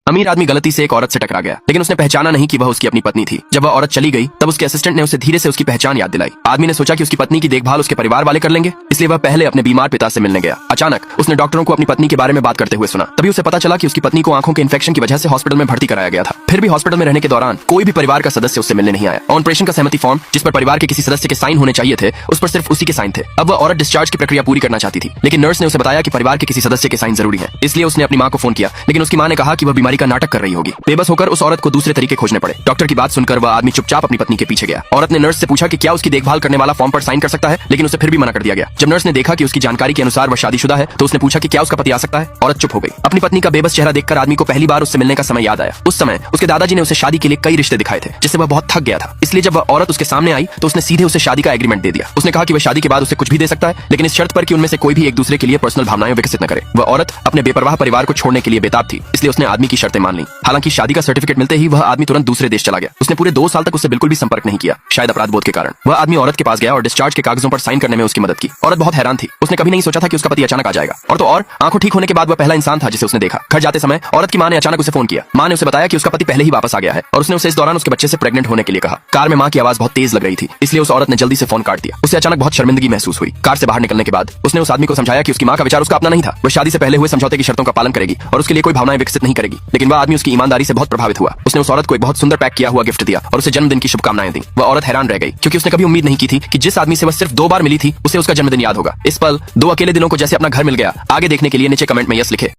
अमीर आदमी गलती से एक औरत से टकरा गया, लेकिन उसने पहचाना नहीं कि वह उसकी अपनी पत्नी थी। जब वह औरत चली गई तब उसके असिस्टेंट ने उसे धीरे से उसकी पहचान याद दिलाई। आदमी ने सोचा कि उसकी पत्नी की देखभाल उसके परिवार वाले कर लेंगे, इसलिए वह पहले अपने बीमार पिता से मिलने गया। अचानक उसने डॉक्टरों को अपनी पत्नी के बारे में बात करते हुए सुना। तभी उसे पता चला कि उसकी पत्नी को आंखों के इन्फेक्शन की वजह से हॉस्पिटल में भर्ती कराया गया था। फिर भी हॉस्पिटल में रहने के दौरान कोई भी परिवार का सदस्य उससे मिलने नहीं आया। ऑपरेशन का सहमति फॉर्म जिस पर परिवार के किसी सदस्य के साइन होने चाहिए थे, उस पर सिर्फ उसी के साइन थे। अब वह औरत डिस्चार्ज की प्रक्रिया पूरी करना चाहती थी, लेकिन नर्स ने उसे बताया कि परिवार के किसी सदस्य के साइन जरूरी है। इसलिए उसने अपनी मां को फोन किया, लेकिन उसकी मां ने कहा कि वह बीमारी का नाटक कर रही होगी। बेबस होकर उस औरत को दूसरे तरीके खोजने पड़े। डॉक्टर की बात सुनकर वह आदमी चुपचाप अपनी पत्नी के पीछे गया। औरत ने नर्स से पूछा कि क्या उसकी देखभाल करने वाला फॉर्म पर साइन कर सकता है, लेकिन उसे फिर भी मना कर दिया गया। जब नर्स ने देखा कि उसकी जानकारी के अनुसार वह शादीशुदा है, तो उसने पूछा कि क्या उसका पति आ सकता है। औरत चुप हो गई। अपनी पत्नी का बेबस चेहरा देखकर आदमी को पहली बार उससे मिलने का समय याद आया। उस समय उसके दादाजी ने उसे शादी के लिए कई रिश्ते दिखाए थे, जिससे वह बहुत थक गया था। इसलिए जब वह औरत उसके सामने आई तो उसने सीधे उसे शादी का एग्रीमेंट दे दिया। उसने कहा कि वह शादी के बाद उसे कुछ भी दे सकता है, लेकिन इस शर्त पर कि उनमें से कोई भी एक दूसरे के लिए पर्सनल भावनाएं विकसित न करे। वह औरत अपने बेपरवाह परिवार को छोड़ने के लिए बेताब थी, इसलिए उसने आदमी की शर्तें मान ली। हालांकि शादी का सर्टिफिकेट मिलते ही वह आदमी तुरंत दूसरे देश चला गया। उसने पूरे 2 साल तक उससे बिल्कुल भी संपर्क नहीं किया, शायद अपराध बोध के कारण। वह आदमी औरत के पास गया और डिस्चार्ज के कागजों पर साइन करने में उसकी मदद की। औरत बहुत हैरान थी। उसने कभी नहीं सोचा था कि उसका पति अचानक आ जाएगा। और तो और आंखों ठीक होने के बाद वह पहला इंसान था जिसे उसने देखा। घर जाते समय औरत की मां ने अचानक उसे फोन किया। मां ने उसे बताया कि उसका पति पहले ही वापस आ गया है और उसने उसे इस दौरान उसके बच्चे से प्रेग्नेंट होने के लिए कहा। कार में मां की आवाज बहुत तेज लग रही थी, इसलिए उस औरत ने जल्दी से फोन काट दिया। उसे अचानक बहुत शर्मिंदगी महसूस हुई। कार से बाहर निकलने के बाद उसने उस आदमी को समझाया कि उसकी मां का विचार उसका अपना नहीं था। वह शादी से पहले हुए समझौते की शर्तों का पालन करेगी और उसके लिए कोई भावनाएं विकसित नहीं करेगी। लेकिन वह आदमी उसकी ईमानदारी से बहुत प्रभावित हुआ। उसने उस औरत को एक बहुत सुंदर पैक किया हुआ गिफ्ट दिया और उसे जन्मदिन की शुभकामनाएं दी। वह औरत हैरान रह गई, क्योंकि उसने कभी उम्मीद नहीं की थी कि जिस आदमी से वह सिर्फ 2 बार मिली थी, उसे उसका जन्मदिन याद होगा। इस पल 2 अकेले दिनों को जैसे अपना घर मिल गया। आगे देखने के लिए नीचे कमेंट में यस लिखे।